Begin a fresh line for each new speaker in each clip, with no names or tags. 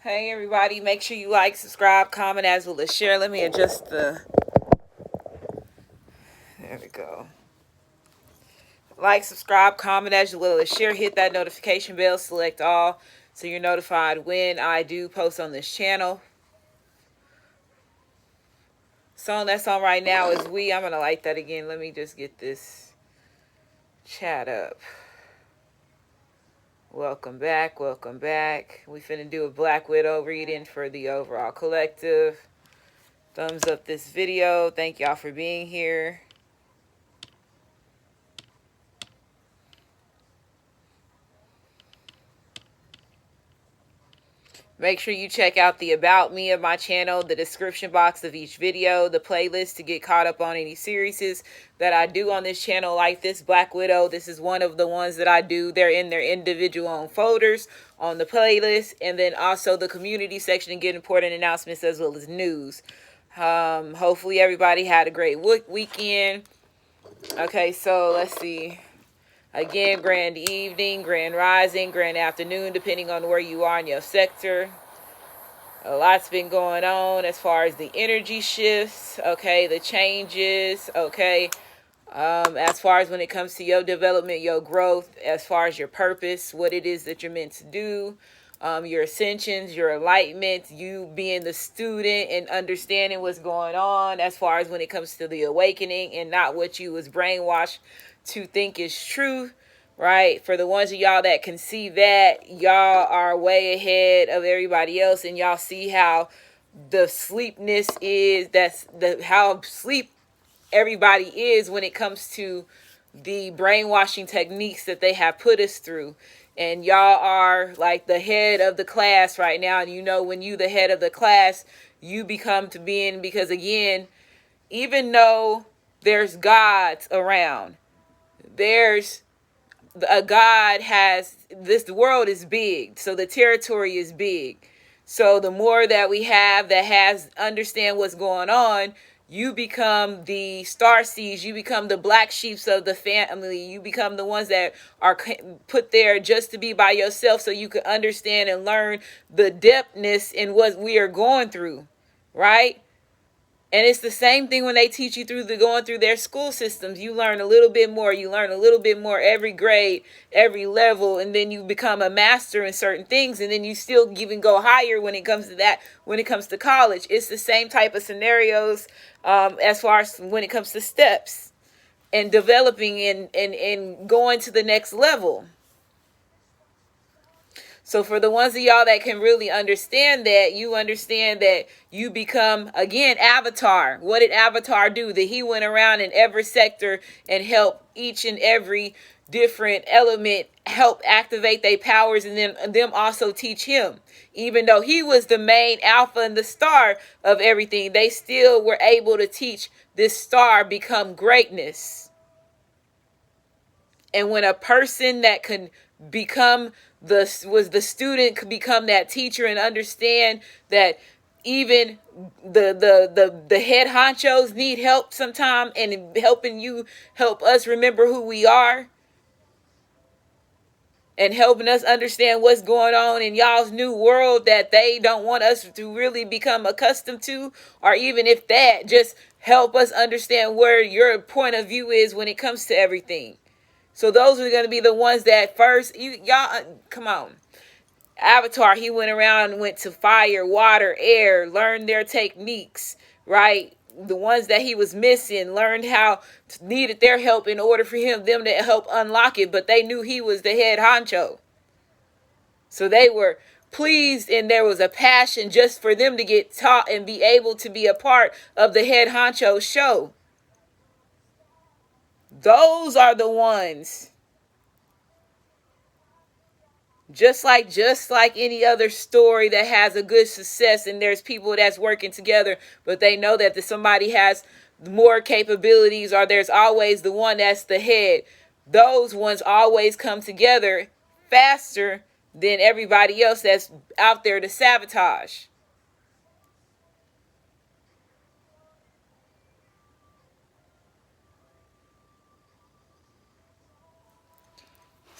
Hey everybody, make sure you like, subscribe, comment, as well as share. Let me adjust the... There we go. Like, subscribe, comment, as well as share. Hit that notification bell, select all, so you're notified when I do post on this channel. Song that's on right now is We. I'm going to like that again. Let me just get this chat up. Welcome back, welcome back. We finna do a Black Widow reading for the overall collective. Thumbs up this video. Thank y'all for being here. Make sure you check out the About Me of my channel, the description box of each video, the playlist to get caught up on any series that I do on this channel, like this Black Widow. This is one of the ones that I do. They're in their individual own folders on the playlist, and then also the community section and get important announcements as well as news. Hopefully everybody had a great weekend. Okay, so let's see. Again, grand evening, grand rising, grand afternoon, depending on where you are in your sector. A lot's been going on as far as the energy shifts, okay, the changes, okay. As far as when it comes to your development, your growth, as far as your purpose, what it is that you're meant to do, your ascensions, your enlightenment, you being the student and understanding what's going on as far as when it comes to the awakening and not what you was brainwashed to think is true, right? For the ones of y'all that can see that, y'all are way ahead of everybody else, and y'all see how the sleepness is, how sleep everybody is when it comes to the brainwashing techniques that they have put us through. And y'all are like the head of the class right now, and you know when you the head of the class, you become to being, because again, even though there's gods around, there's a God has this, the world is big, so the territory is big. So the more that we have that has understand what's going on, you become the star seeds, you become the black sheeps of the family, you become the ones that are put there just to be by yourself so you can understand and learn the depthness in what we are going through, right? And it's the same thing when they teach you through going through their school systems. You learn a little bit more. You learn a little bit more every grade, every level, and then you become a master in certain things. And then you still even go higher when it comes to that. When it comes to college, it's the same type of scenarios as far as when it comes to steps and developing and going to the next level. So for the ones of y'all that can really understand that, you understand that you become, again, Avatar. What did Avatar do? That he went around in every sector and helped each and every different element help activate their powers, and then them also teach him. Even though he was the main alpha and the star of everything, they still were able to teach this star become greatness. And when a person that can become the student could become that teacher and understand that even the head honchos need help sometime, and helping you help us remember who we are and helping us understand what's going on in y'all's new world that they don't want us to really become accustomed to, or even if that, just help us understand where your point of view is when it comes to everything. So those are going to be the ones that first, y'all, come on. Avatar, he went around and went to fire, water, air, learned their techniques, right? The ones that he was missing, learned how needed their help in order for them to help unlock it. But they knew he was the head honcho. So they were pleased, and there was a passion just for them to get taught and be able to be a part of the head honcho show. Those are the ones. Just like any other story that has a good success, and there's people that's working together, but they know that somebody has more capabilities, or there's always the one that's the head. Those ones always come together faster than everybody else that's out there to sabotage.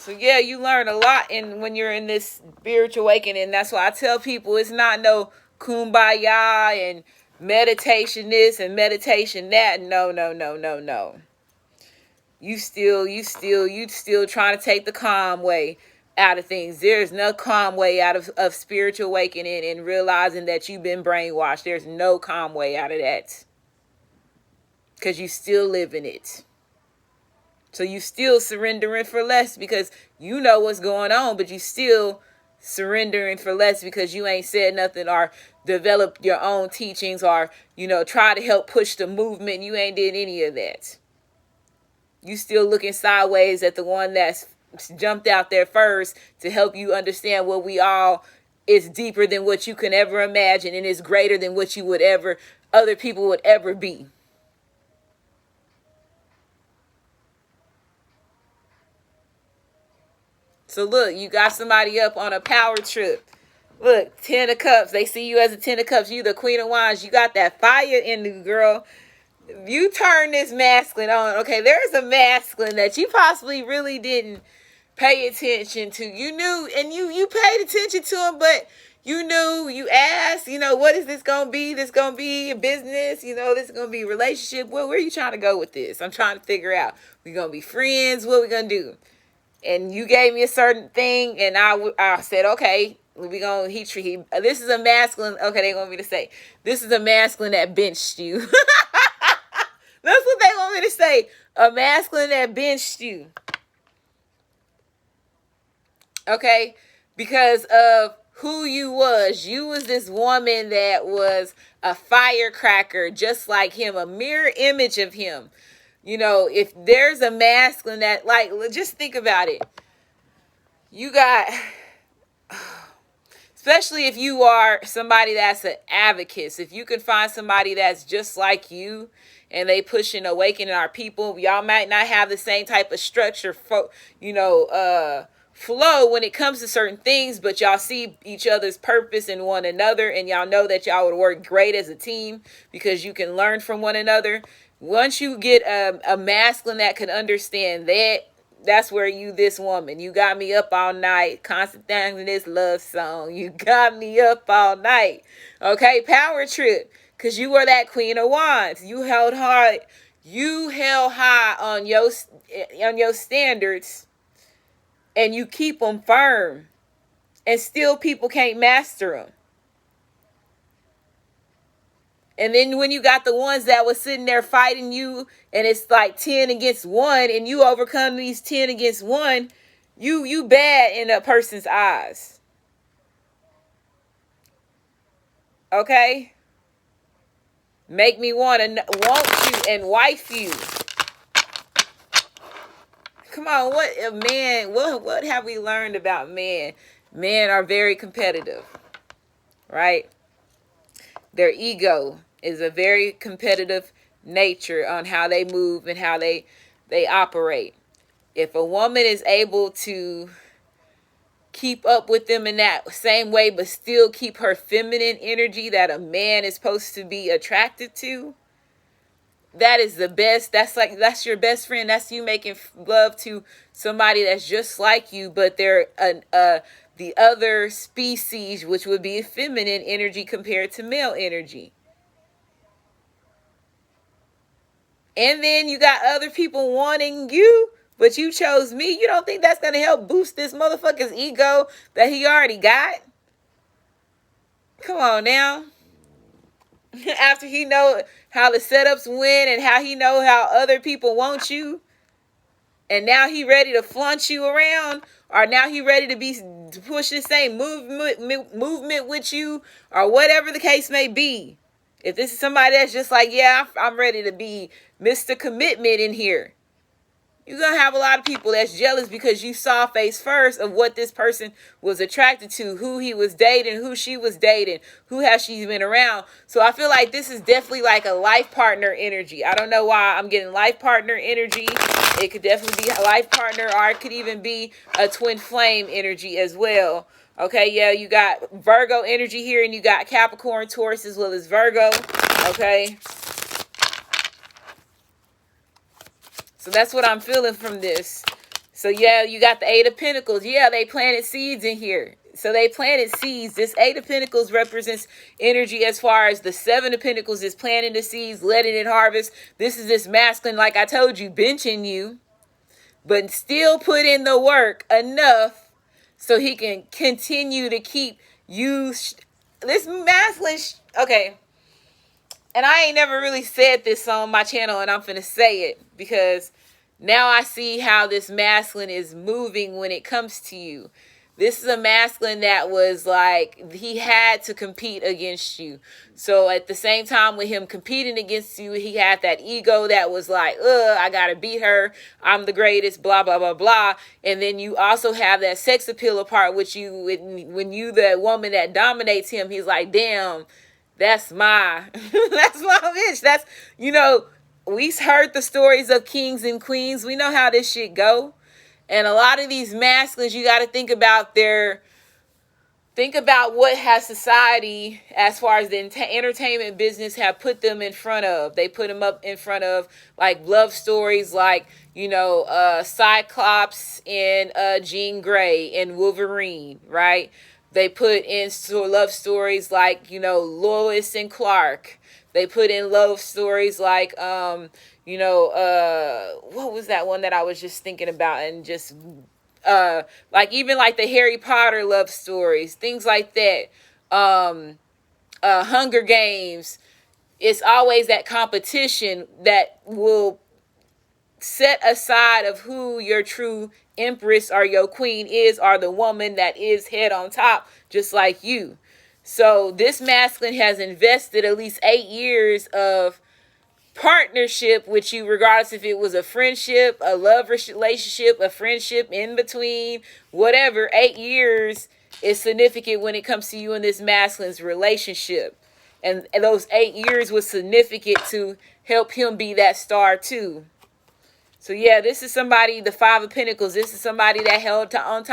So yeah, you learn a lot when you're in this spiritual awakening. That's why I tell people it's not no kumbaya and meditation this and meditation that. No, no, no, no, no. You still trying to take the calm way out of things. There's no calm way out of spiritual awakening and realizing that you've been brainwashed. There's no calm way out of that. Because you still live in it. So you still surrendering for less because you know what's going on, but you still surrendering for less because you ain't said nothing or developed your own teachings or, try to help push the movement. You ain't did any of that. You still looking sideways at the one that's jumped out there first to help you understand what we all is deeper than what you can ever imagine and is greater than what you would ever, other people would ever be. So look, you got somebody up on a power trip. Look, 10 of Cups. They see you as a 10 of Cups. You the Queen of Wands. You got that fire in you, girl. You turn this masculine on. Okay, there's a masculine that you possibly really didn't pay attention to. You knew, and you paid attention to him, but you knew, you asked, what is this going to be? This going to be a business? This is going to be a relationship? Where are you trying to go with this? I'm trying to figure out. We going to be friends? What we going to do? And you gave me a certain thing, and I said, okay, we gonna this is a masculine. Okay, they want me to say this is a masculine that benched you. That's what they want me to say. A masculine that benched you. Okay, because of who you was. You was this woman that was a firecracker, just like him, a mirror image of him. If there's a masculine that, just think about it. You got, especially if you are somebody that's an advocate. If you can find somebody that's just like you and they push and awakening our people, y'all might not have the same type of structure, flow when it comes to certain things, but y'all see each other's purpose in one another, and y'all know that y'all would work great as a team because you can learn from one another. Once you get a masculine that can understand that, that's where this woman, you got me up all night, constant thing in this love song. You got me up all night. Okay, power trip, because you were that Queen of Wands. You held high on your standards, and you keep them firm, and still people can't master them. And then when you got the ones that was sitting there fighting you, and it's like 10 against 1, and you overcome these 10 against 1, you bad in a person's eyes. Okay? Make me want you and wife you. Come on, what have we learned about men? Men are very competitive, right? Their ego is a very competitive nature on how they move and how they operate. If a woman is able to keep up with them in that same way, but still keep her feminine energy that a man is supposed to be attracted to, that is the best. That's your best friend. That's you making love to somebody that's just like you, but they're the other species, which would be feminine energy compared to male energy. And then you got other people wanting you, but you chose me. You don't think that's going to help boost this motherfucker's ego that he already got? Come on now. After he know how the setups win and how he know how other people want you, and now he ready to flaunt you around, or now he ready to push the same movement with you, or whatever the case may be. If this is somebody that's just like, yeah, I'm ready to be Mr. Commitment in here, you're going to have a lot of people that's jealous because you saw face first of what this person was attracted to, who he was dating, who she was dating, who has she been around. So I feel like this is definitely like a life partner energy. I don't know why I'm getting life partner energy. It could definitely be a life partner, or it could even be a twin flame energy as well. Okay, yeah, you got Virgo energy here, and you got Capricorn, Taurus, as well as Virgo. Okay. So that's what I'm feeling from this. So yeah, you got the Eight of Pentacles. Yeah, they planted seeds in here. So they planted seeds. This Eight of Pentacles represents energy as far as the Seven of Pentacles is planting the seeds, letting it harvest. This is this masculine, like I told you, benching you, but still put in the work enough so he can continue to keep you. This masculine, okay. And I ain't never really said this on my channel, and I'm finna say it because now I see how this masculine is moving when it comes to you. This is a masculine that was like, he had to compete against you. So at the same time with him competing against you, he had that ego that was like, I gotta beat her. I'm the greatest, blah, blah, blah, blah. And then you also have that sex appeal part, which you, when you the woman that dominates him, he's like, damn, that's my, that's my bitch. That's, you know, we heard the stories of kings and queens. We know how this shit go. And a lot of these masculines, you got to think about what has society, as far as the entertainment business, have put them in front of. They put them up in front of like love stories, like, you know, Cyclops and Jean Grey and Wolverine, right? They put in love stories like, you know, Lois and Clark. They put in love stories like, you know, what was that one that I was just thinking about? And just, like, even like the Harry Potter love stories, things like that. Hunger Games. It's always that competition that will set aside of who your true empress or your queen is, or the woman that is head on top, just like you. So this masculine has invested at least 8 years of partnership with you, regardless if it was a friendship, a love relationship, a friendship in between, whatever. 8 years is significant when it comes to you and this masculine's relationship. And those 8 years was significant to help him be that star too. So yeah, this is somebody, the Five of Pentacles. This is somebody that held on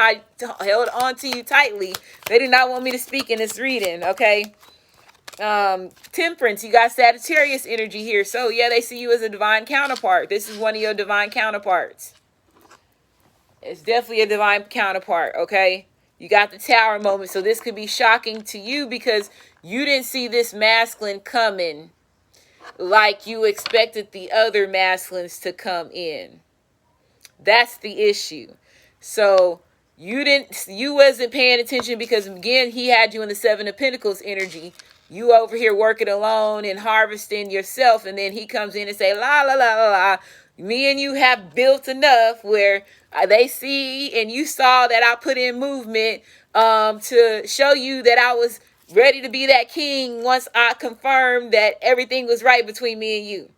to you tightly. They did not want me to speak in this reading, okay? Temperance, you got Sagittarius energy here. So yeah, they see you as a divine counterpart. This is one of your divine counterparts. It's definitely a divine counterpart, okay? You got the Tower moment. So this could be shocking to you because you didn't see this masculine coming like you expected the other masculines to come in. That's the issue. So you wasn't paying attention because, again, he had you in the Seven of Pentacles energy. You over here working alone and harvesting yourself, and then he comes in and say, la, la, la, la, la. Me and you have built enough where they see, and you saw that I put in movement to show you that I was ready to be that king once I confirmed that everything was right between me and you.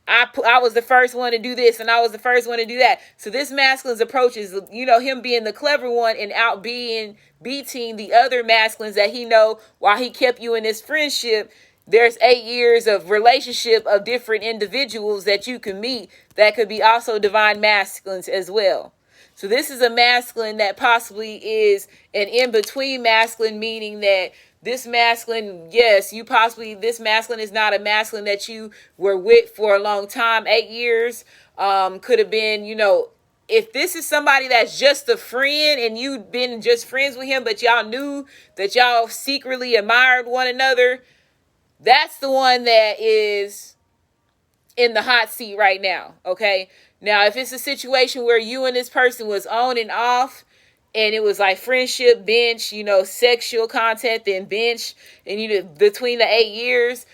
I was the first one to do this, and I was the first one to do that. So this masculine's approach is, you know, him being the clever one and beating the other masculines that he know while he kept you in this friendship. There's 8 years of relationship of different individuals that you can meet that could be also divine masculines as well. So this is a masculine that possibly is an in-between masculine, meaning that this masculine, yes, this masculine is not a masculine that you were with for a long time. 8 years could have been, you know, if this is somebody that's just a friend and you've been just friends with him, but y'all knew that y'all secretly admired one another, that's the one that is in the hot seat right now, okay? Now, if it's a situation where you and this person was on and off, and it was like friendship, bench, you know, sexual content, then bench, and you know, between the 8 years,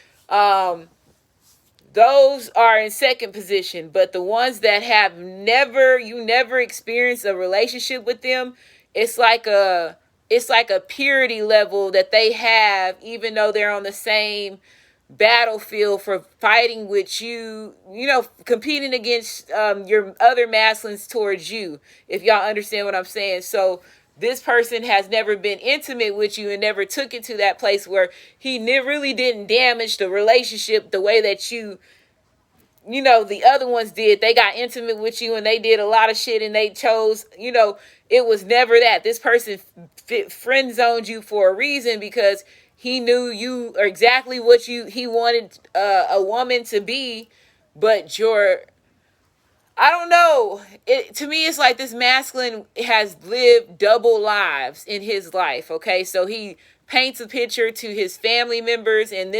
those are in second position. But the ones that have never experienced a relationship with them, it's like a purity level that they have, even though they're on the same battlefield for fighting with you, you know, competing against your other masculines towards you, if y'all understand what I'm saying. So this person has never been intimate with you and never took it to that place where he really didn't damage the relationship the way that you know, the other ones did. They got intimate with you and they did a lot of shit and they chose, you know, it was never that. This person friend zoned you for a reason because he knew you are exactly what he wanted a woman to be, but your I don't know. It to me, it's like this masculine has lived double lives in his life. Okay, so he paints a picture to his family members and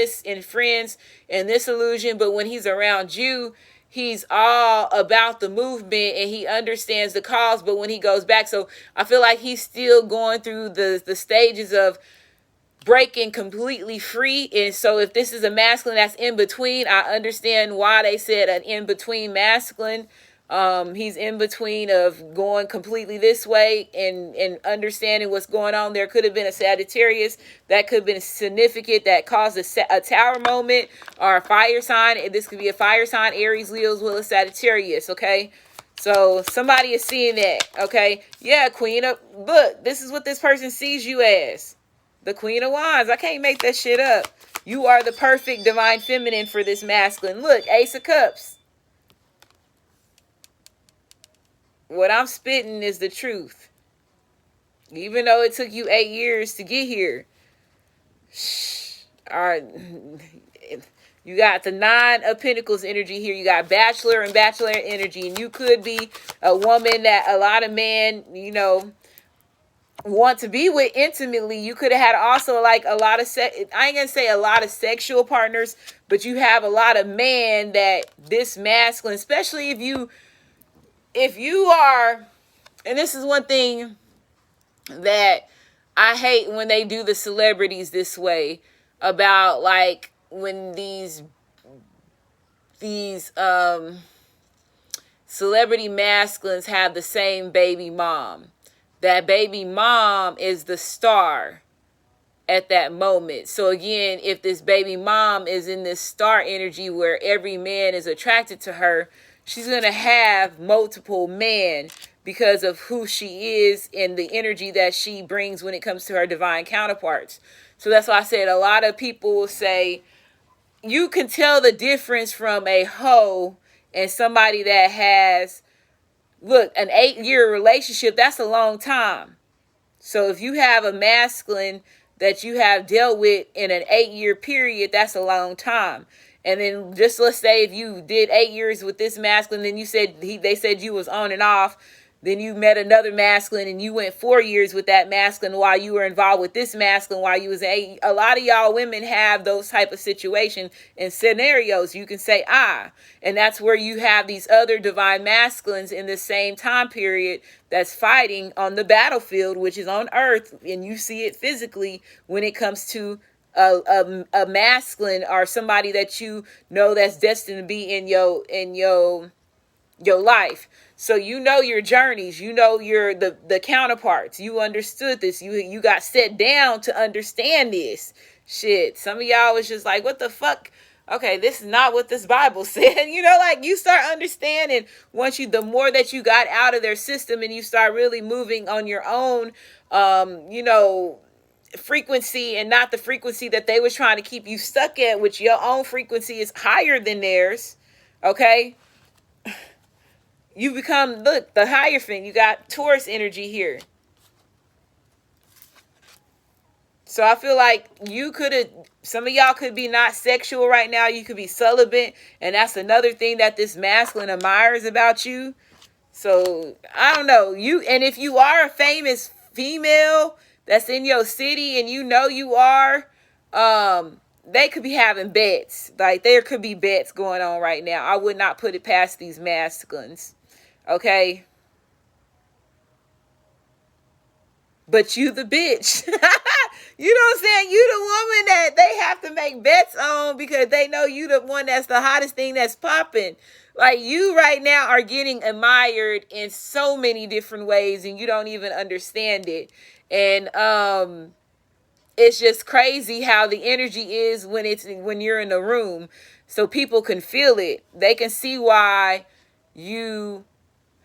friends and this illusion, but when he's around you, he's all about the movement and he understands the cause. But when he goes back, so I feel like he's still going through the stages of breaking completely free. And so if this is a masculine that's in between, I understand why they said an in between masculine. He's in between of going completely this way and understanding what's going on. There could have been a Sagittarius that could have been significant that caused a tower moment or a fire sign. And this could be a fire sign, Aries, Leo, as well as Sagittarius. Okay. So somebody is seeing that. Okay. Yeah. Queen of, look, this is what this person sees you as. The Queen of Wands. I can't make that shit up. You are the perfect divine feminine for this masculine. Look, Ace of Cups. What I'm spitting is the truth. Even though it took you 8 years to get here. All right. You got the 9 of Pentacles energy here. You got Bachelor and Bachelorette energy. And you could be a woman that a lot of men, want to be with intimately. You could have had also like a lot of I ain't gonna say a lot of sexual partners, but you have a lot of men that this masculine, especially if you are, and this is one thing that I hate when they do the celebrities this way about, like, when these celebrity masculines have the same baby mom. That baby mom is the star at that moment. So again, if this baby mom is in this star energy where every man is attracted to her, she's going to have multiple men because of who she is and the energy that she brings when it comes to her divine counterparts. So that's why I said a lot of people will say, you can tell the difference from a hoe and somebody that has, look, an 8-year relationship, that's a long time. So if you have a masculine that you have dealt with in an 8-year period, that's a long time. And then just let's say if you did 8 years with this masculine, then you said they said you was on and off. Then you met another masculine and you went 4 years with that masculine while you were involved with this masculine while you was a lot of y'all women have those type of situations and scenarios. You can say, and that's where you have these other divine masculines in the same time period that's fighting on the battlefield, which is on earth. And you see it physically when it comes to a masculine or somebody that you know that's destined to be in your life. So you know your journeys, you know your the counterparts. You understood this. You got set down to understand this shit. Some of y'all was just like, what the fuck? Okay, this is not what this Bible said. Like you start understanding once the more that you got out of their system and you start really moving on your own, frequency and not the frequency that they was trying to keep you stuck at, which your own frequency is higher than theirs. Okay. You become, look, the Hierophant. You got Taurus energy here. So I feel like some of y'all could be not sexual right now. You could be celibate. And that's another thing that this masculine admires about you. So I don't know. And if you are a famous female that's in your city and you are, they could be having bets. Like there could be bets going on right now. I would not put it past these masculines. Okay. But you the bitch. You know what I'm saying? You the woman that they have to make bets on because they know you the one that's the hottest thing that's popping. Like you right now are getting admired in so many different ways and you don't even understand it. And it's just crazy how the energy is when you're in the room. So people can feel it. They can see why you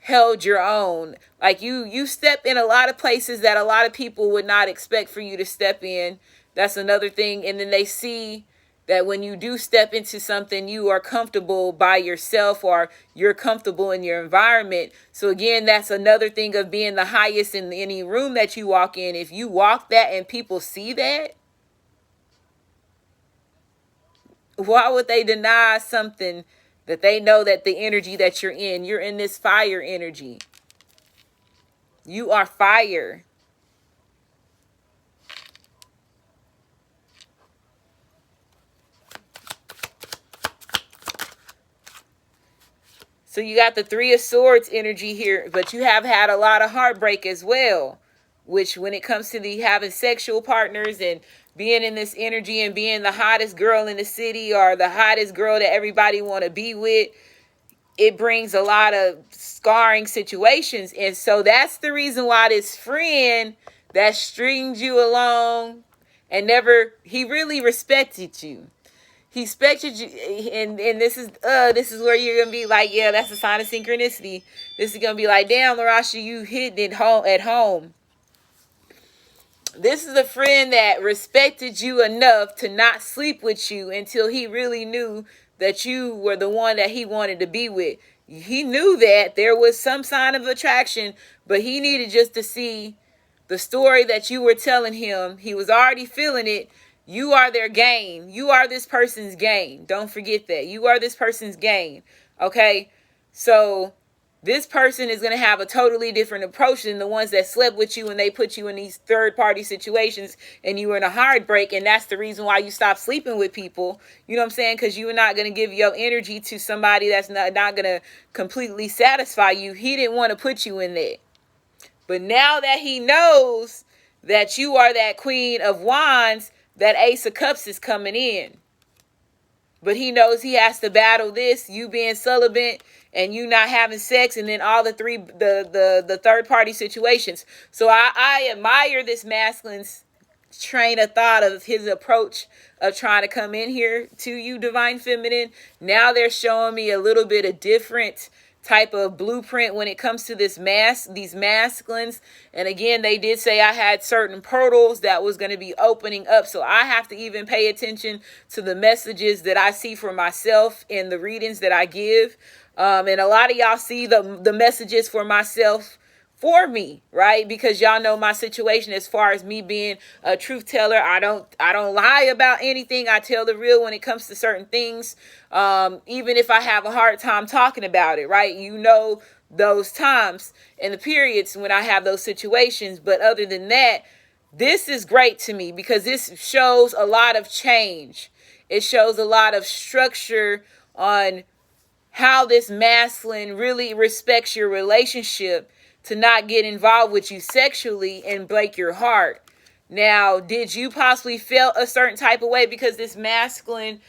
held your own. Like you step in a lot of places that a lot of people would not expect for you to step in. That's another thing. And then they see that when you do step into something, you are comfortable by yourself or you're comfortable in your environment. So again, that's another thing of being the highest in any room that you walk in. If you walk that and people see that, why would they deny something That they know that the energy that you're in this fire energy. You are fire. So you got the Three of Swords energy here, but you have had a lot of heartbreak as well, which when it comes to the having sexual partners and being in this energy and being the hottest girl in the city or the hottest girl that everybody want to be with, it brings a lot of scarring situations. And so that's the reason why this friend that strings you along and never, he really respected you. He expected you, and this is where you're gonna be like, yeah, that's a sign of synchronicity. This is gonna be like, damn, Larasha, you hitting it home at home. This is a friend that respected you enough to not sleep with you until he really knew that you were the one that he wanted to be with. He knew that there was some sign of attraction, but he needed just to see the story that you were telling him. He was already feeling it. You are their gain. You are this person's gain. Don't forget that. You are this person's gain. Okay? So this person is going to have a totally different approach than the ones that slept with you and they put you in these third-party situations and you were in a heartbreak, and that's the reason why you stopped sleeping with people. You know what I'm saying? Because you are not going to give your energy to somebody that's not going to completely satisfy you. He didn't want to put you in there. But now that he knows that you are that Queen of Wands, that Ace of Cups is coming in. But he knows he has to battle this, you being celibate and you not having sex, and then all the third party situations. So I admire this masculine's train of thought of his approach of trying to come in here to you, Divine Feminine. Now they're showing me a little bit of different type of blueprint when it comes to these masculines. And again, they did say I had certain portals that was going to be opening up, so I have to even pay attention to the messages that I see for myself in the readings that I give. And a lot of y'all see the messages for myself for me, right? Because y'all know my situation as far as me being a truth teller. I don't lie about anything. I tell the real when it comes to certain things. Even if I have a hard time talking about it, right? You know, those times and the periods when I have those situations. But other than that, this is great to me because this shows a lot of change. It shows a lot of structure on how this masculine really respects your relationship to not get involved with you sexually and break your heart. Now, did you possibly feel a certain type of way because this masculine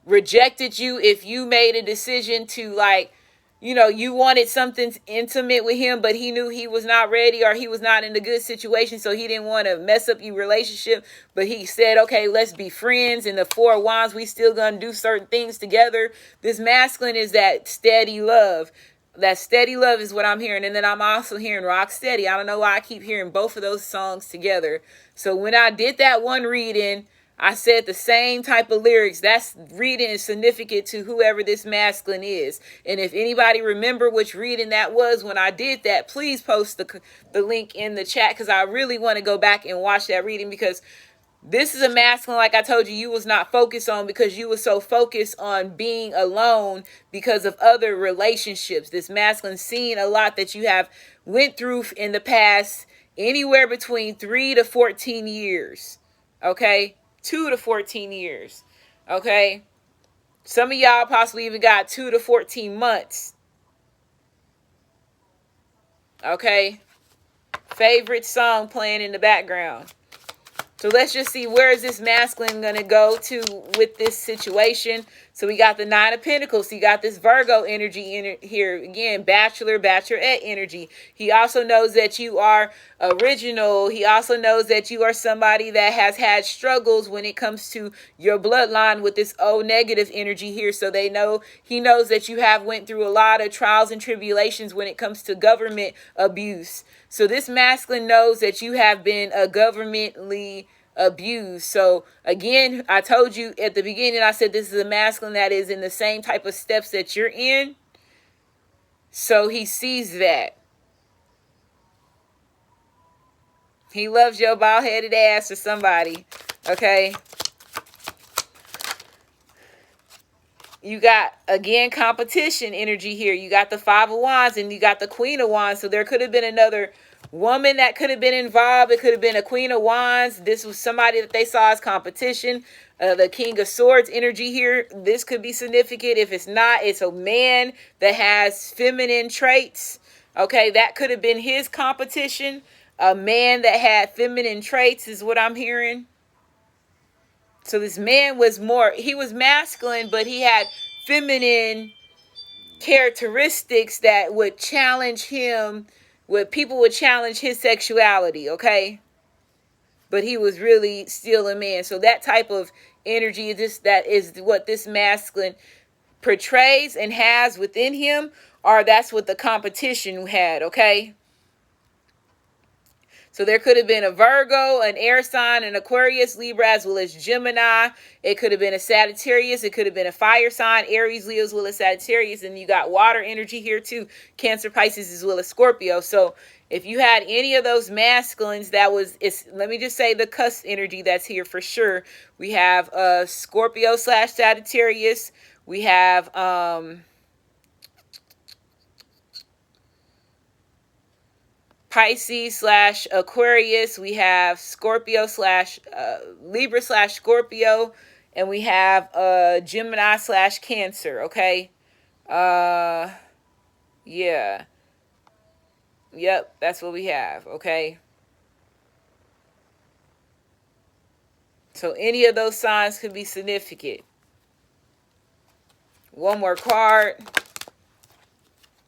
rejected you? If you made a decision to, like, you know, you wanted something intimate with him, but he knew he was not ready or he was not in a good situation, so he didn't want to mess up your relationship, but he said, okay, let's be friends. In the Four of Wands, we still gonna do certain things together. This masculine is that steady love. That steady love is what I'm hearing. And then I'm also hearing rock steady. I don't know why I keep hearing both of those songs together. So when I did that one reading, I said the same type of lyrics. That's reading is significant to whoever this masculine is. And if anybody remember which reading that was when I did that, please post the link in the chat, because I really want to go back and watch that reading, because this is a masculine, like I told you, you was not focused on because you were so focused on being alone because of other relationships. This masculine seen a lot that you have went through in the past, anywhere between 3 to 14 years. Okay? 2 to 14 years. Okay? Some of y'all possibly even got 2 to 14 months. Okay? Favorite song playing in the background. So let's just see, where is this masculine going to go to with this situation? So we got the Nine of Pentacles. So you got this Virgo energy in here. Again, bachelor, bachelorette energy. He also knows that you are original. He also knows that you are somebody that has had struggles when it comes to your bloodline with this O negative energy here. So he knows that you have went through a lot of trials and tribulations when it comes to government abuse. So this masculine knows that you have been governmentally abused. So again, I told you at the beginning, I said this is a masculine that is in the same type of steps that you're in. So he sees that. He loves your bald-headed ass or somebody. Okay? You got, again, competition energy here. You got the Five of Wands and you got the Queen of Wands. So there could have been another woman that could have been involved. It could have been a Queen of Wands. This was somebody that they saw as competition. The King of Swords energy here. This could be significant. If it's not, it's a man that has feminine traits. Okay, that could have been his competition. A man that had feminine traits is what I'm hearing. So this man was he was masculine, but he had feminine characteristics that would challenge him, where people would challenge his sexuality, okay? But he was really still a man. So that type of energy, that is what this masculine portrays and has within him, or that's what the competition had, okay? So there could have been a Virgo, an air sign, an Aquarius, Libra, as well as Gemini. It could have been a Sagittarius. It could have been a fire sign, Aries, Leo, as well as Sagittarius. And you got water energy here too, Cancer, Pisces, as well as Scorpio. So if you had any of those masculines, let me just say the cusp energy that's here for sure. We have Scorpio / Sagittarius. We have Pisces / Aquarius. We have Scorpio / Libra / Scorpio. And we have Gemini / Cancer. Okay. Yeah. Yep. That's what we have. Okay. So any of those signs could be significant. One more card.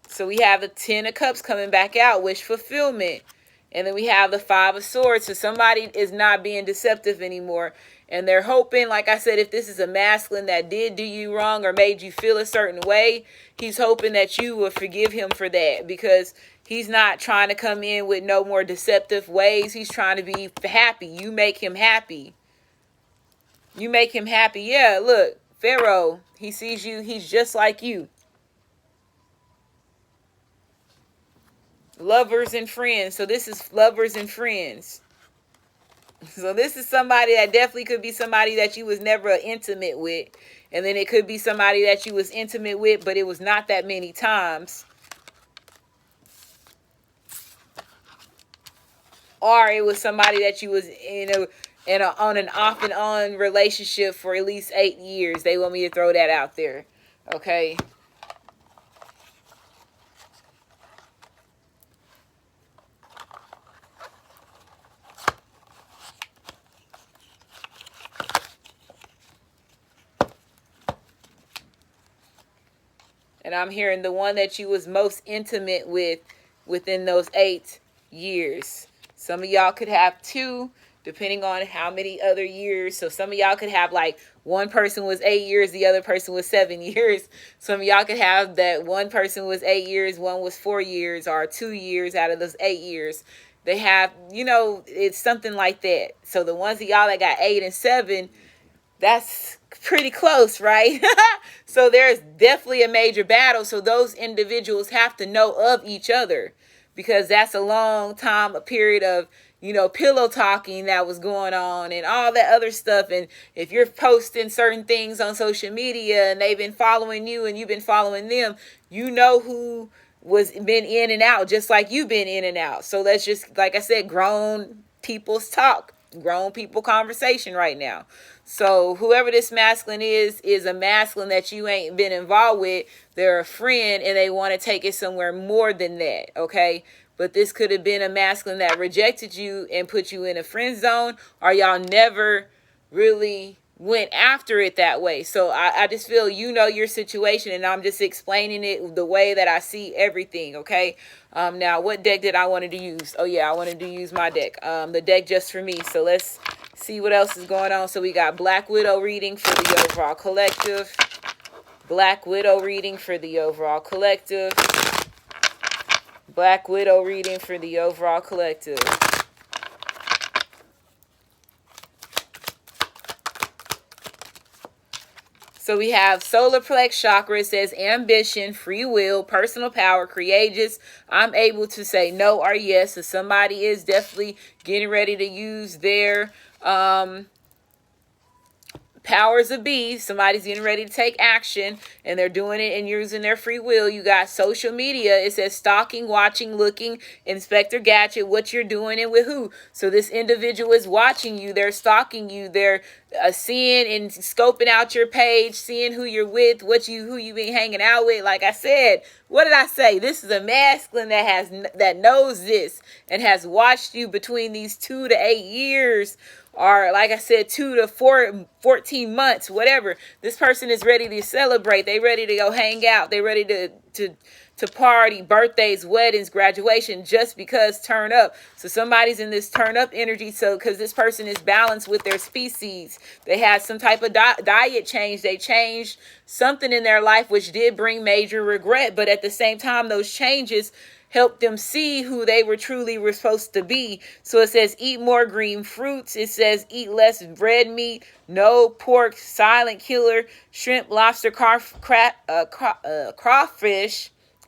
So we have the 10 of Cups coming back out, wish fulfillment. And then we have the 5 of Swords. So somebody is not being deceptive anymore. And they're hoping, like I said, if this is a masculine that did do you wrong or made you feel a certain way, he's hoping that you will forgive him for that. Because he's not trying to come in with no more deceptive ways. He's trying to be happy. You make him happy. You make him happy. Yeah, look, Pharaoh, he sees you. He's just like you. Lovers and friends. So this is lovers and friends. So this is somebody that definitely could be somebody that you was never intimate with. And then it could be somebody that you was intimate with, but it was not that many times. Or it was somebody that you was on an off and on relationship for at least 8 years. They want me to throw that out there. Okay. And I'm hearing the one that you was most intimate with within those 8 years. Some of y'all could have 2, depending on how many other years. So some of y'all could have like one person was 8 years, the other person was 7 years. Some of y'all could have that one person was 8 years, one was 4 years, or 2 years out of those 8 years. They have, it's something like that. So the ones of y'all that got 8 and 7, that's pretty close, right? So there's definitely a major battle. So those individuals have to know of each other, because that's a long time, a period of, pillow talking that was going on and all that other stuff. And if you're posting certain things on social media and they've been following you and you've been following them, who was been in and out, just like you've been in and out. So that's just, like I said, grown people's talk, grown people conversation right now. So whoever this masculine is a masculine that you ain't been involved with. They're a friend and they want to take it somewhere more than that, okay? But this could have been a masculine that rejected you and put you in a friend zone, or y'all never really went after it that way. So I just feel your situation, and I'm just explaining it the way that I see everything, okay? Now, what deck did I wanted to use? Oh, yeah, I wanted to use my deck, the deck just for me. So let's see what else is going on. So we got Black Widow reading for the overall collective. Black Widow reading for the overall collective. Black Widow reading for the overall collective. So we have solar plex chakra. It says ambition, free will, personal power, courageous. I'm able to say no or yes. So somebody is definitely getting ready to use their powers of be, somebody's getting ready to take action and they're doing it and using their free will. You got social media. It says stalking, watching, looking, Inspector Gadget, what you're doing and with who. So this individual is watching you. They're stalking you. They're seeing and scoping out your page, seeing who you're with, who you been hanging out with. Like I said, what did I say? This is a masculine that knows this and has watched you between these 2 to 8 years. Or like I said, 2 to 14 months, whatever. This person is ready to celebrate. They ready to go hang out. They ready to party, birthdays, weddings, graduation, just because turn up. So somebody's in this turn up energy. So because this person is balanced with their species, they had some type of diet change. They changed something in their life, which did bring major regret. But at the same time, those changes help them see who they were supposed to be. So it says eat more green fruits. It says eat less red meat, no pork, silent killer, shrimp, lobster, crawfish,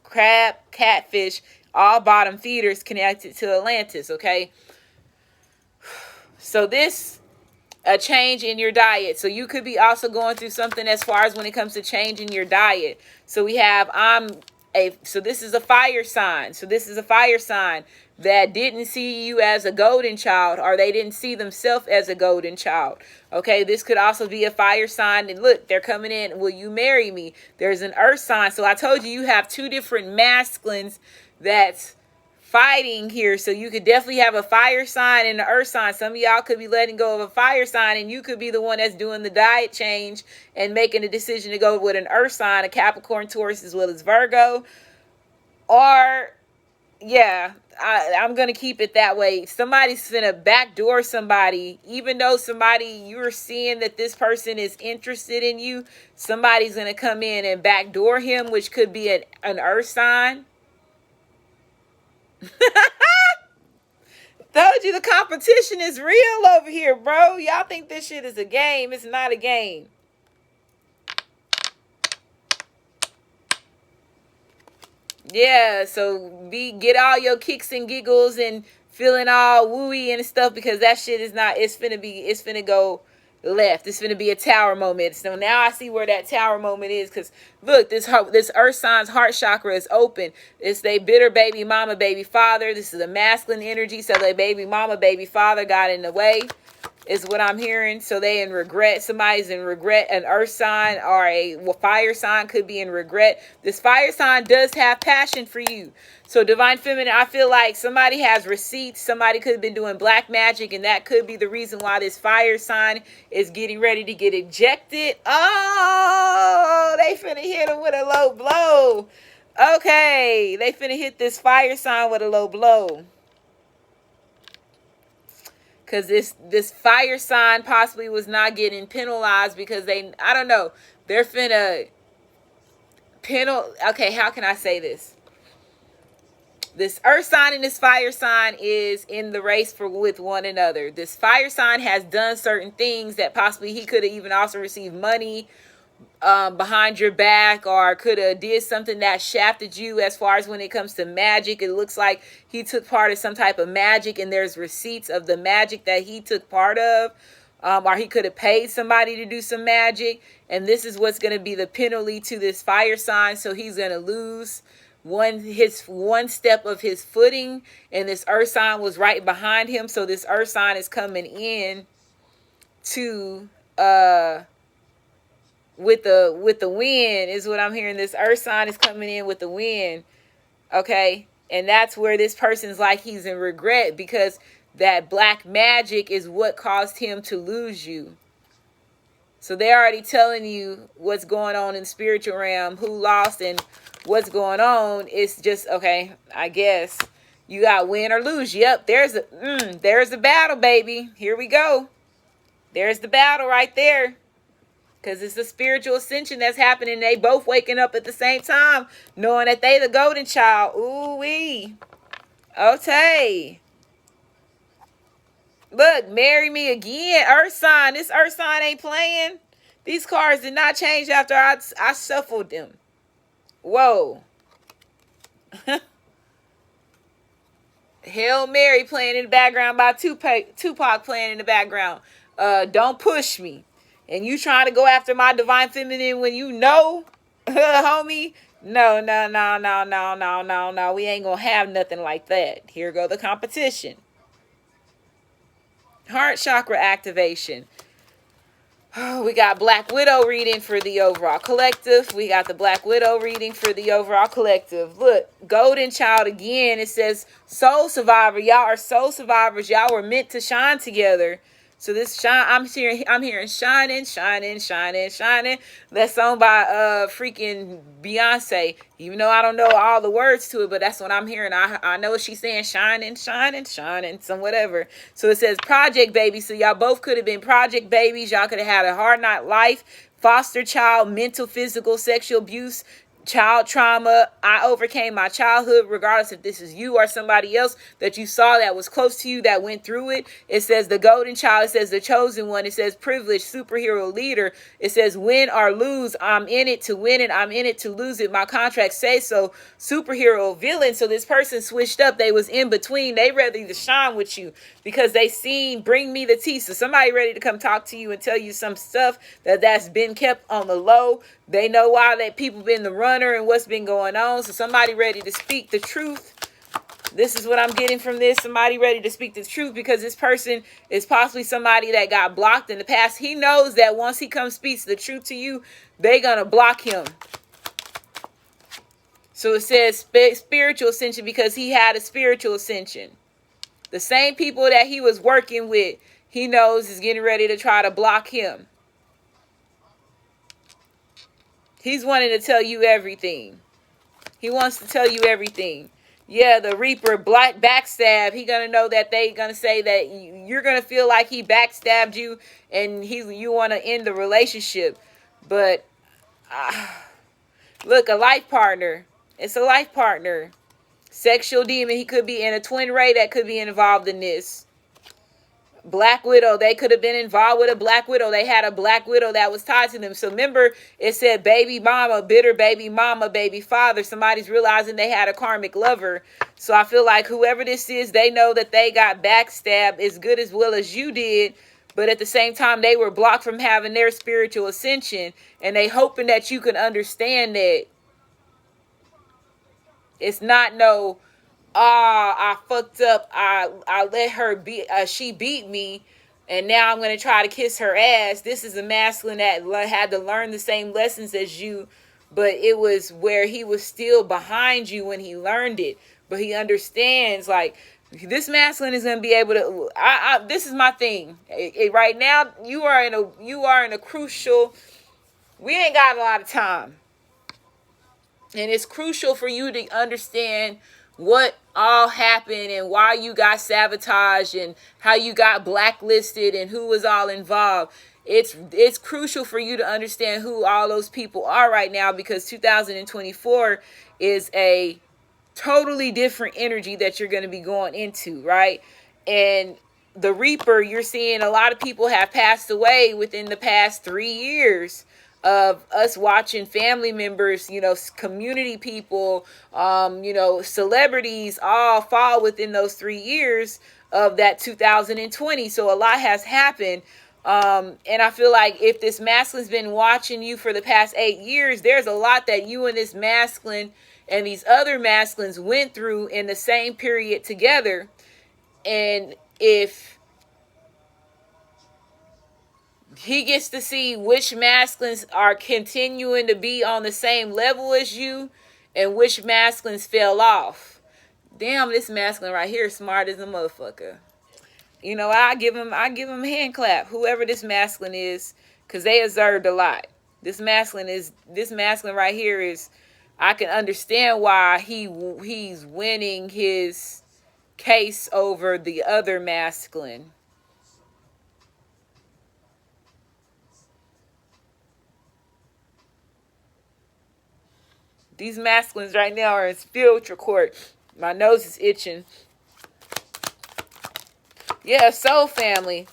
crab, catfish, all bottom feeders connected to Atlantis, okay? So this, a change in your diet. So you could be also going through something as far as when it comes to changing your diet. So we have, so this is a fire sign. So this is a fire sign that didn't see you as a golden child, or they didn't see themselves as a golden child. Okay, this could also be a fire sign. And look, they're coming in. Will you marry me? There's an earth sign. So I told you have 2 different masculines that's fighting here. So you could definitely have a fire sign and an earth sign. Some of y'all could be letting go of a fire sign, and you could be the one that's doing the diet change and making a decision to go with an earth sign, a Capricorn, Taurus, as well as Virgo. Or, yeah, I'm going to keep it that way. Somebody's finna backdoor somebody. Even though you're seeing that this person is interested in you, somebody's going to come in and backdoor him, which could be an earth sign. Told you the competition is real over here, bro. Y'all think this shit is a game. It's not a game. Yeah, so get all your kicks and giggles and feeling all wooey and stuff, because that shit is not, it's finna go left. It's finna be a tower moment. So now I see where that tower moment is, because look, this earth sign's heart chakra is open. It's they bitter baby mama, baby father. This is a masculine energy, so their baby mama, baby father got in the way, is what I'm hearing. So they in regret. Somebody's in regret. An earth sign or a fire sign could be in regret. This fire sign does have passion for you. So divine feminine, I feel like somebody has receipts. Somebody could have been doing black magic, and that could be the reason why this fire sign is getting ready to get ejected. Oh, they finna hit him with a low blow. Okay, they finna hit this fire sign with a low blow. Because this fire sign possibly was not getting penalized because I don't know, they're finna okay, how can I say this? This earth sign and this fire sign is in the race with one another. This fire sign has done certain things that possibly he could have even also received money behind your back, or could have did something that shafted you as far as when it comes to magic. It looks like he took part of some type of magic, and there's receipts of the magic that he took part of, or he could have paid somebody to do some magic, and this is what's going to be the penalty to this fire sign. So he's going to lose one step of his footing, and this earth sign was right behind him. So this earth sign is coming in to with the wind, is what I'm hearing. This earth sign is coming in with the wind. Okay, and that's where this person's like, he's in regret, because that black magic is what caused him to lose you. So they're already telling you what's going on in the spiritual realm, who lost and what's going on. It's just, okay, I guess you got win or lose. Yep, there's the battle, baby. Here we go. There's the battle right there. Because it's the spiritual ascension that's happening. They both waking up at the same time, knowing that they the golden child. Ooh-wee. Okay. Look, marry me again. Earth sign. This earth sign ain't playing. These cards did not change after I shuffled them. Whoa. Hail Mary playing in the background by Tupac playing in the background. Don't push me. And you trying to go after my divine feminine when you know, homie, no, no, no, no, no, no, no, no. We ain't gonna have nothing like that. Here go the competition. Heart chakra activation. We got Black Widow reading for the overall collective. We got the Black Widow reading for the overall collective. Look, Golden Child again. It says soul survivor. Y'all are soul survivors. Y'all were meant to shine together. So this shine, I'm hearing shining, shining, shining, shining. That song by freaking Beyonce. Even though I don't know all the words to it, but that's what I'm hearing. I know what she's saying, shining, shining, shining, some whatever. So it says project baby. So y'all both could have been project babies. Y'all could have had a hard knock life, foster child, mental, physical, sexual abuse, child trauma. I overcame my childhood, regardless if this is you or somebody else that you saw that was close to you that went through it. It says the golden child. It says the chosen one. It says privileged superhero leader. It says win or lose. I'm in it to win it. I'm in it to lose it. My contract says so. Superhero villain. So this person switched up. They was in between. They ready to shine with you because they seen bring me the tea. So somebody ready to come talk to you and tell you some stuff that's been kept on the low. They know why that people been the runner and what's been going on. So somebody ready to speak the truth. This is what I'm getting from this. Somebody ready to speak the truth because this person is possibly somebody that got blocked in the past. He knows that once he comes speaks the truth to you, they gonna block him. So it says spiritual ascension because he had a spiritual ascension. The same people that he was working with, he knows is getting ready to try to block him. He's wanting to tell you everything. He wants to tell you everything. Yeah, the Reaper, black backstab. He gonna know that they gonna say that you're gonna feel like he backstabbed you, and you want to end the relationship. But look, a life partner. It's a life partner. Sexual demon. He could be in a twin ray that could be involved in this. Black Widow, they could have been involved with a Black Widow. They had a Black Widow that was tied to them. So remember, it said baby mama, bitter baby mama, baby father. Somebody's realizing they had a karmic lover. So I feel like whoever this is, they know that they got backstabbed as good as well as you did. But at the same time, they were blocked from having their spiritual ascension. And they hoping that you can understand that it's not no... I fucked up. I let her beat. She beat me, and now I'm gonna try to kiss her ass. This is a masculine that had to learn the same lessons as you, but it was where he was still behind you when he learned it. But he understands, like, this masculine is gonna be able to. This is my thing. Right now, you are in a crucial. We ain't got a lot of time, and it's crucial for you to understand what all happened and why you got sabotaged and how you got blacklisted and who was all involved. It's crucial for you to understand who all those people are right now, because 2024 is a totally different energy that you're going to be going into, right? And the Reaper, you're seeing a lot of people have passed away within the past 3 years of us watching family members, community people, celebrities all fall within those 3 years of that 2020. So a lot has happened. And I feel like if this masculine's been watching you for the past 8 years, there's a lot that you and this masculine and these other masculines went through in the same period together. And if he gets to see which masculines are continuing to be on the same level as you and which masculines fell off. Damn, this masculine right here is smart as a motherfucker. I give him a hand clap, whoever this masculine is, because they observed a lot. This masculine right here is, I can understand why he's winning his case over the other masculine. These masculines right now are in spiritual court. My nose is itching. Yeah, soul family.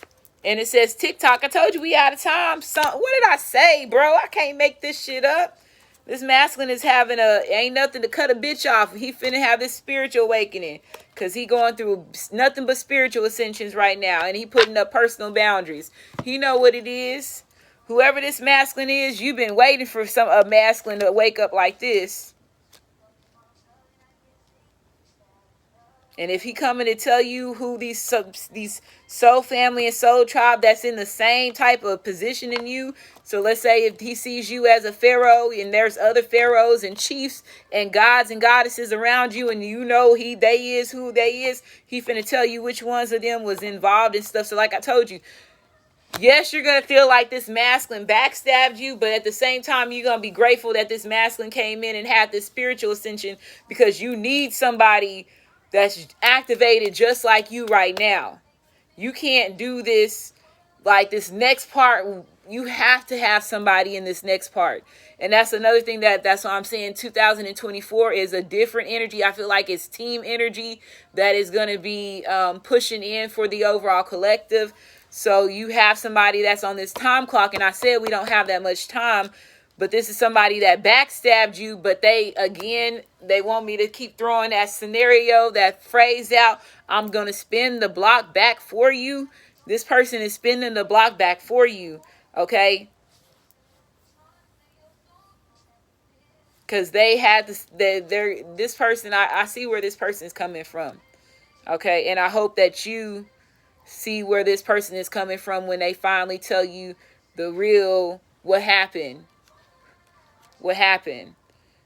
And it says TikTok. I told you we out of time. What did I say, bro? I can't make this shit up. This masculine is having ain't nothing to cut a bitch off. He finna have this spiritual awakening. Because he going through nothing but spiritual ascensions right now. And he putting up personal boundaries. He know what it is. Whoever this masculine is, you've been waiting for a masculine to wake up like this. And if he coming to tell you who these soul family and soul tribe that's in the same type of position in you. So let's say if he sees you as a pharaoh and there's other pharaohs and chiefs and gods and goddesses around you, and you know they is who they is, he finna tell you which ones of them was involved in stuff. So like I told you, yes, you're going to feel like this masculine backstabbed you, but at the same time, you're going to be grateful that this masculine came in and had this spiritual ascension, because you need somebody that's activated just like you right now. You can't do this like this next part. You have to have somebody in this next part. And that's another thing that's why I'm saying 2024 is a different energy. I feel like it's team energy that is going to be pushing in for the overall collective. So you have somebody that's on this time clock, and I said we don't have that much time, but this is somebody that backstabbed you, but they want me to keep throwing that scenario, that phrase out. I'm going to spin the block back for you. This person is spinning the block back for you, okay? Because they had this person, I see where this person is coming from, okay? And I hope that you see where this person is coming from when they finally tell you the real what happened.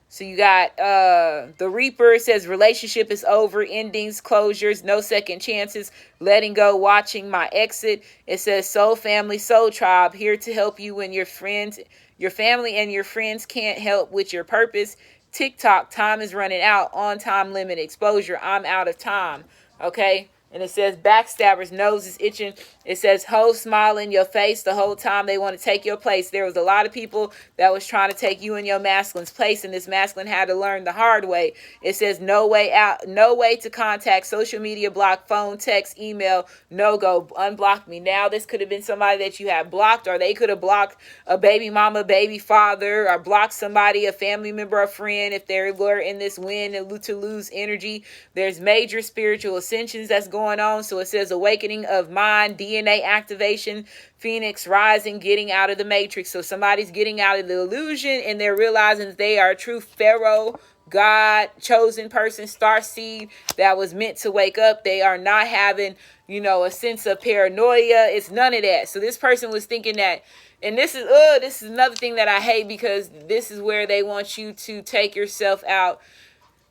So you got the Reaper. Says relationship is over, endings, closures, no second chances, letting go, watching my exit. It says soul family, soul tribe, here to help you when your family and your friends can't help with your purpose. TikTok, time is running out, on time limit, exposure, I'm out of time. Okay. And it says backstabbers, nose is itching. It says hoes smile in your face the whole time they want to take your place. There was a lot of people that was trying to take you in your masculine's place, and this masculine had to learn the hard way. It says no way out, no way to contact, social media block, phone, text, email, no go, unblock me. Now this could have been somebody that you had blocked, or they could have blocked a baby mama, baby father, or blocked somebody, a family member, a friend, if they were in this win to lose energy. There's major spiritual ascensions that's going on. So it says awakening of mind, DNA activation, Phoenix rising, getting out of the matrix. So somebody's getting out of the illusion, and they're realizing that they are a true pharaoh, God, chosen person, star seed that was meant to wake up. They are not having, a sense of paranoia. It's none of that. So this person was thinking that, and this is another thing that I hate, because this is where they want you to take yourself out.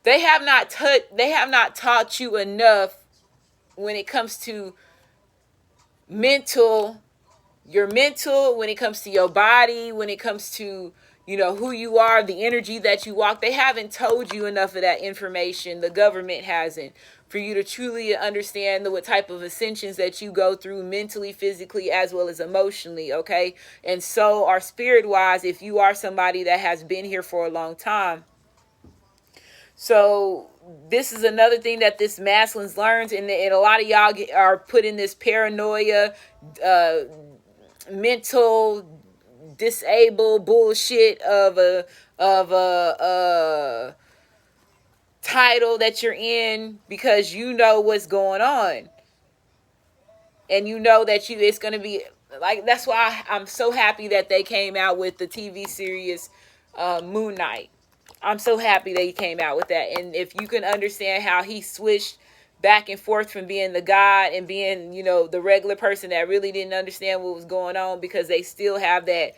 They have not taught you enough when it comes to your mental, when it comes to your body, when it comes to, who you are, the energy that you walk. They haven't told you enough of that information. The government hasn't, for you to truly understand what type of ascensions that you go through mentally, physically, as well as emotionally, okay? And so are spirit-wise, if you are somebody that has been here for a long time. So this is another thing that this masculine's learns, and a lot of y'all are put in this paranoia, mental disabled bullshit of a title that you're in, because you know what's going on, and you know that it's going to be like. That's why I'm so happy that they came out with the TV series Moon Knight. I'm so happy that he came out with that. And if you can understand how he switched back and forth from being the God and being, the regular person that really didn't understand what was going on, because they still have that,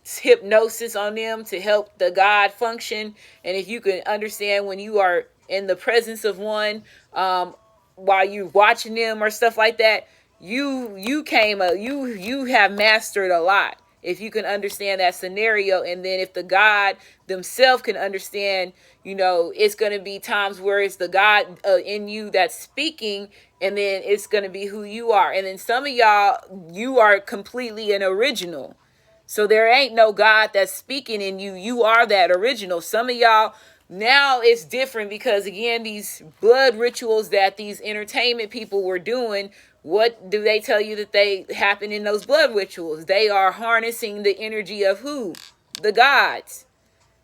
hypnosis on them to help the God function. And if you can understand when you are in the presence of one, while you're watching them or stuff like that, you have mastered a lot. If you can understand that scenario, and then if the God themselves can understand, it's going to be times where it's the God in you that's speaking, and then it's going to be who you are. And then some of y'all, you are completely an original. So there ain't no God that's speaking in you. You are that original. Some of y'all, now it's different, because again, these blood rituals that these entertainment people were doing, what do they tell you that they happen in those blood rituals? They are harnessing the energy of who? The gods,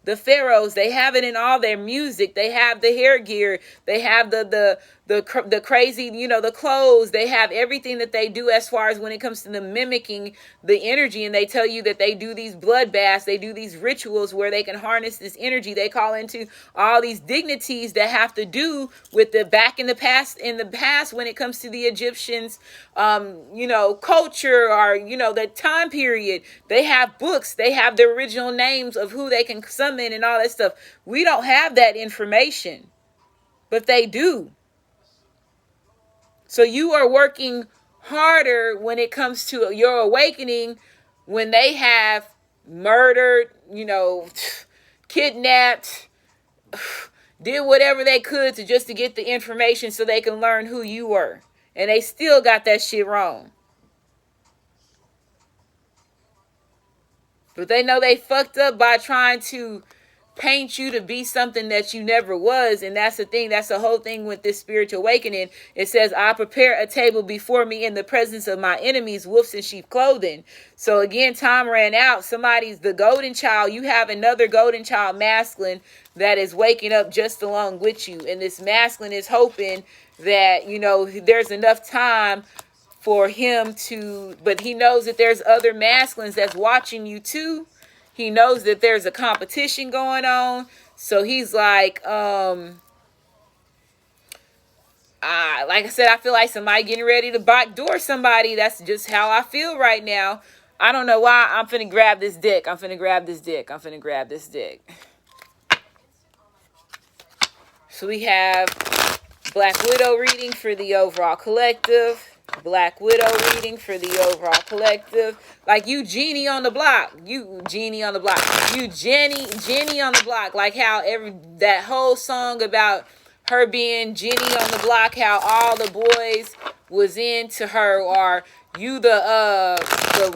the pharaohs. They have it in all their music. They have the hair gear. They have the the crazy, the clothes. They have everything that they do as far as when it comes to the mimicking the energy. And they tell you that they do these blood baths, they do these rituals where they can harness this energy. They call into all these dignities that have to do with the back in the past, when it comes to the Egyptians, culture, or, the time period. They have books, they have the original names of who they can summon and all that stuff. We don't have that information, but they do. So you are working harder when it comes to your awakening, when they have murdered, kidnapped, did whatever they could to get the information so they can learn who you were. And they still got that shit wrong. But they know they fucked up by trying to paint you to be something that you never was. And that's the thing. That's the whole thing with this spiritual awakening. It says, I prepare a table before me in the presence of my enemies, wolves in sheep clothing. So again, time ran out. Somebody's the golden child. You have another golden child masculine that is waking up just along with you. And this masculine is hoping that, there's enough time for him to, but he knows that there's other masculines that's watching you too. He knows that there's a competition going on. So he's like I said, I feel like somebody getting ready to backdoor somebody. That's just how I feel right now. I don't know why. I'm finna grab this dick. So we have Black Widow reading for the overall collective. Black Widow reading for the overall collective. Like you Genie on the block. You Jenny on the block. Like how that whole song about her being Jenny on the block, how all the boys was into her. Or you the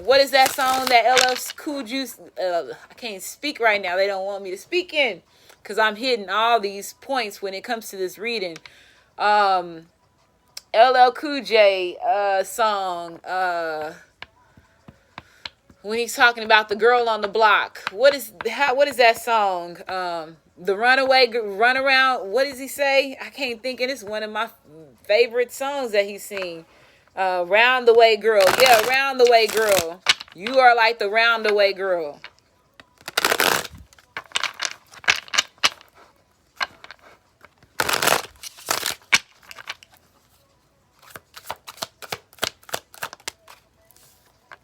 what is that song that LL Cool Juice, I can't speak right now. They don't want me to speak in because I'm hitting all these points when it comes to this reading. LL Cool J song, when he's talking about the girl on the block. What is that song? The run around. What does he say? I can't think. And it's one of my favorite songs that he's sing. Round the way girl. Yeah, round the way girl. You are like the round the way girl.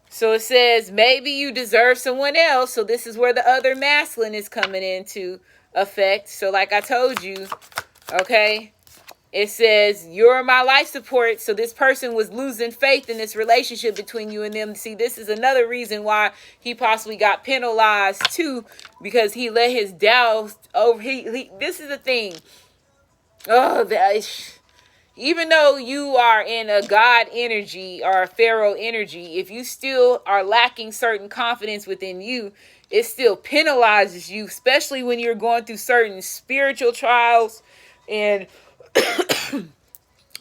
So it says, maybe you deserve someone else. So this is where the other masculine is coming into effect. So like I told you, okay, it says, you're my life support. So this person was losing faith in this relationship between you and them. See, this is another reason why he possibly got penalized too, because he let his doubts over. This is the thing. Even though you are in a God energy or a Pharaoh energy, if you still are lacking certain confidence within you, it still penalizes you, especially when you're going through certain spiritual trials and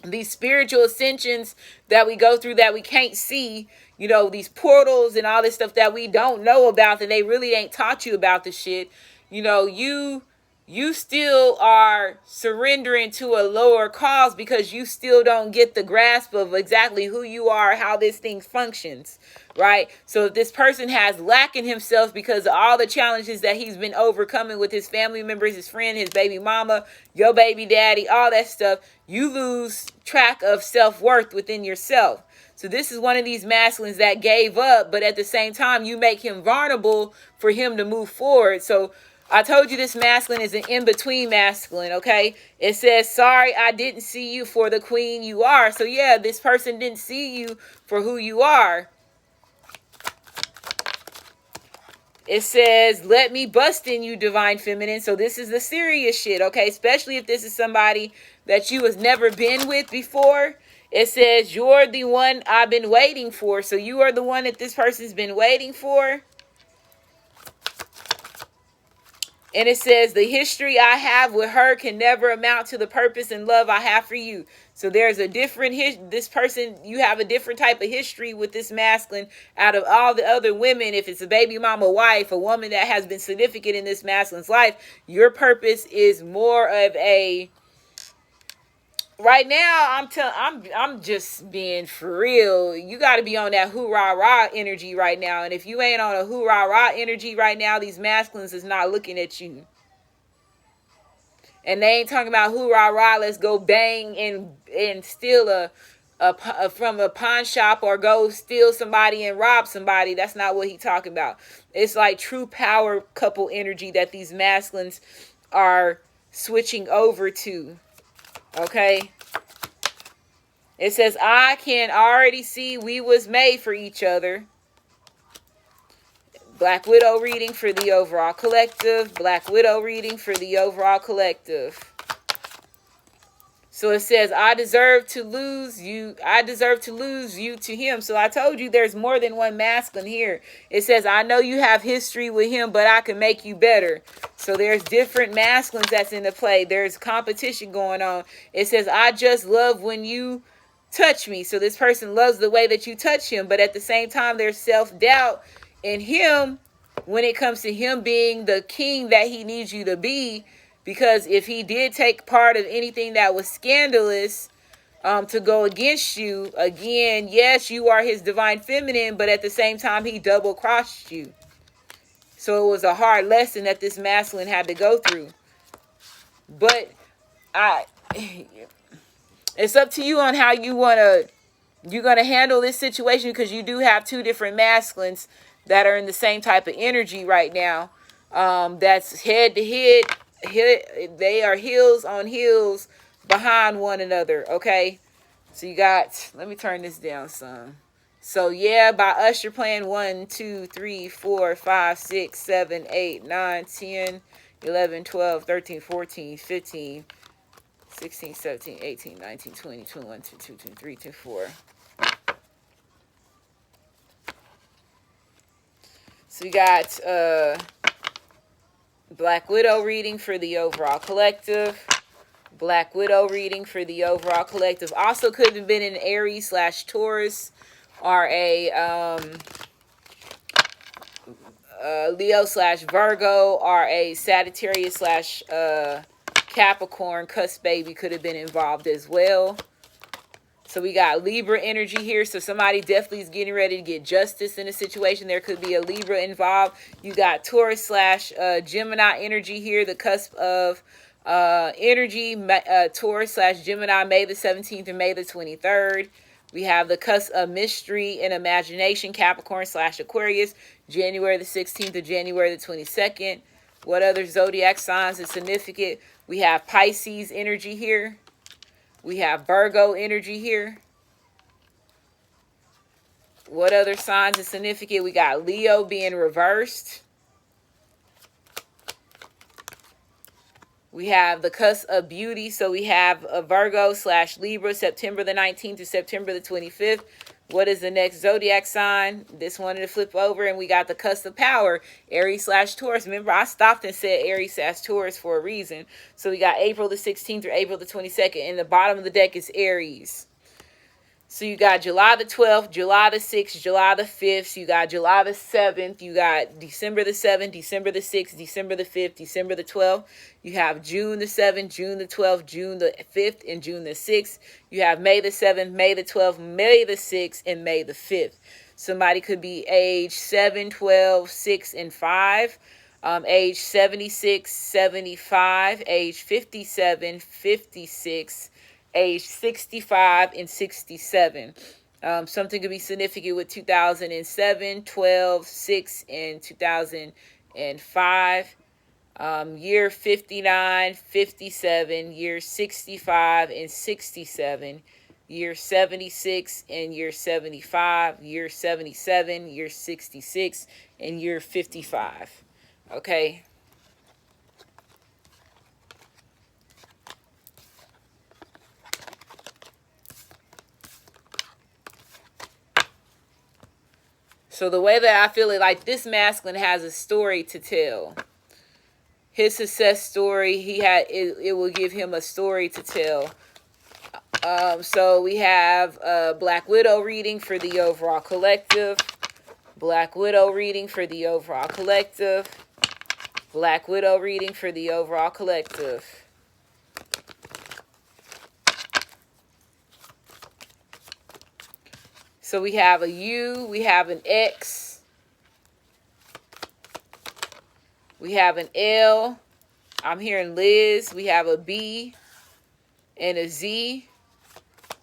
these spiritual ascensions that we go through that we can't see, these portals and all this stuff that we don't know about, that they really ain't taught you about the shit. You still are surrendering to a lower cause because you still don't get the grasp of exactly who you are, how this thing functions, right? So if this person has lack in himself because of all the challenges that he's been overcoming with his family members, his friend, his baby mama, your baby daddy, all that stuff, you lose track of self-worth within yourself. So this is one of these masculines that gave up, but at the same time, you make him vulnerable for him to move forward. So I told you this masculine is an in-between masculine, okay? It says, sorry, I didn't see you for the queen you are. So yeah, this person didn't see you for who you are. It says, let me bust in you, divine feminine. So this is the serious shit, okay? Especially if this is somebody that you has never been with before. It says, you're the one I've been waiting for. So you are the one that this person's been waiting for. And it says, the history I have with her can never amount to the purpose and love I have for you. So there's a different, this person, you have a different type of history with this masculine out of all the other women. If it's a baby mama, wife, a woman that has been significant in this masculine's life, your purpose is more of a right now, I'm just being for real. You got to be on that hoorah rah energy right now. And if you ain't on a hoorah rah energy right now, these masculines is not looking at you. And they ain't talking about hoorah rah, let's go bang and steal from a pawn shop or go steal somebody and rob somebody. That's not what he talking about. It's like true power couple energy that these masculines are switching over to. Okay? It says, I can already see we was made for each other. Black Widow reading for the overall collective. Black Widow reading for the overall collective. So it says, I deserve to lose you. I deserve to lose you to him. So I told you there's more than one masculine here. It says, I know you have history with him, but I can make you better. So there's different masculines that's in the play. There's competition going on. It says, I just love when you touch me. So this person loves the way that you touch him. But at the same time, there's self-doubt in him when it comes to him being the king that he needs you to be. Because if he did take part of anything that was scandalous to go against you, again, yes, you are his divine feminine, but at the same time, he double-crossed you. So it was a hard lesson that this masculine had to go through. But it's up to you on how you're going to handle this situation, because you do have two different masculines that are in the same type of energy right now. That's head to head. They are heels on heels behind one another, okay? So you got, let me turn this down some. So yeah, by Usher playing 1, 2, 3, 4, 5, 6, 7, 8, 9, 10, 11, 12, 13, 14, 15, 16, 17, 18, 19, 20, 21, 22, 23, 24. So you got Black Widow reading for the overall collective. Black Widow reading for the overall collective. Also could have been an Aries / Taurus, or a Leo / Virgo, or a Sagittarius / Capricorn cusp baby could have been involved as well. So we got Libra energy here. So somebody definitely is getting ready to get justice in a situation. There could be a Libra involved. You got Taurus / Gemini energy here. The cusp of energy. Taurus / Gemini, May the 17th and May the 23rd. We have the cusp of mystery and imagination. Capricorn / Aquarius. January the 16th to January the 22nd. What other zodiac signs is significant? We have Pisces energy here. We have Virgo energy here. What other signs is significant? We got Leo being reversed. We have the cusp of beauty. So we have a Virgo / Libra, September the 19th to September the 25th. What is the next zodiac sign? This one to flip over, and we got the cusp of power, Aries / Taurus. Remember, I stopped and said Aries / Taurus for a reason. So we got April the 16th through April the 22nd, and the bottom of the deck is Aries. So you got July the 12th, July the 6th, July the 5th. So you got July the 7th. You got December the 7th, December the 6th, December the 5th, December the 12th. You have June the 7th, June the 12th, June the 5th, and June the 6th. You have May the 7th, May the 12th, May the 6th, and May the 5th. Somebody could be age 7, 12, 6, and 5. Age 76, 75. Age 57, 56. Age 65 and 67. Something could be significant with 2007, 12, 6, and 2005. Year 59, 57. Year 65 and 67. Year 76 and year 75. Year 77, year 66, and year 55. Okay. So the way that I feel it, like this masculine has a story to tell. His success story, it will give him a story to tell. So we have Black Widow reading for the overall collective. Black Widow reading for the overall collective. Black Widow reading for the overall collective. So we have a U, we have an X, we have an L. I'm hearing Liz. We have a B and a Z.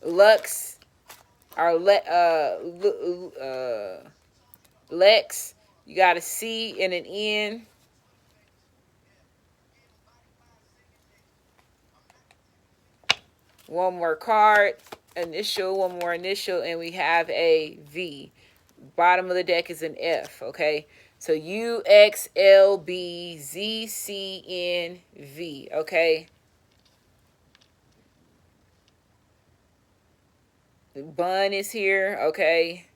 Lux, or Lex. You got a C and an N. One more card, initial, one more initial, and we have a V. Bottom of the deck is an F, okay? So U, X, L, B, Z, C, N, V, okay? The bun is here, okay?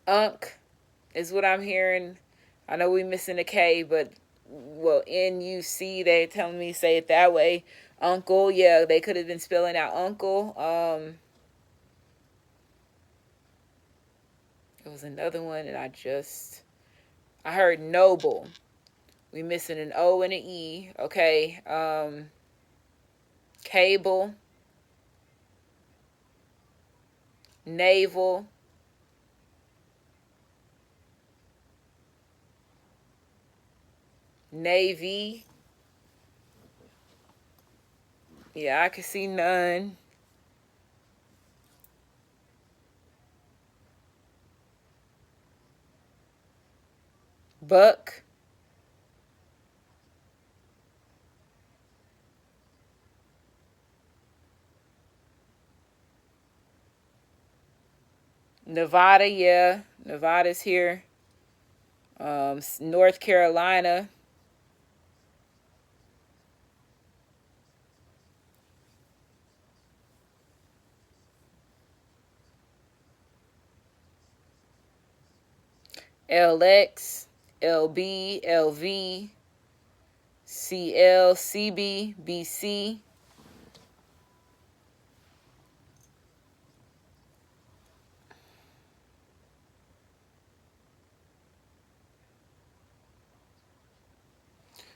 Unk is what I'm hearing. I know we missing a K, but, well, N-U-C, they're telling me to say it that way. Uncle, yeah, they could have been spelling out uncle. There was another one, and I heard noble. We missing an O and an E, okay? Cable. Naval. Navy. Yeah, I can see none. Buck. Nevada, yeah. Nevada's here. North Carolina. LX, LB, LV, CL, CB, BC.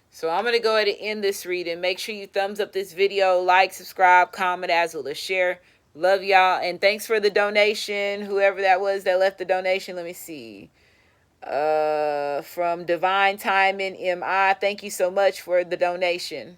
So I'm going to go ahead and end this reading. Make sure you thumbs up this video, like, subscribe, comment, as well as share. Love y'all. And thanks for the donation. Whoever that was that left the donation. Let me see. From Divine Timing MI. Thank you so much for the donation.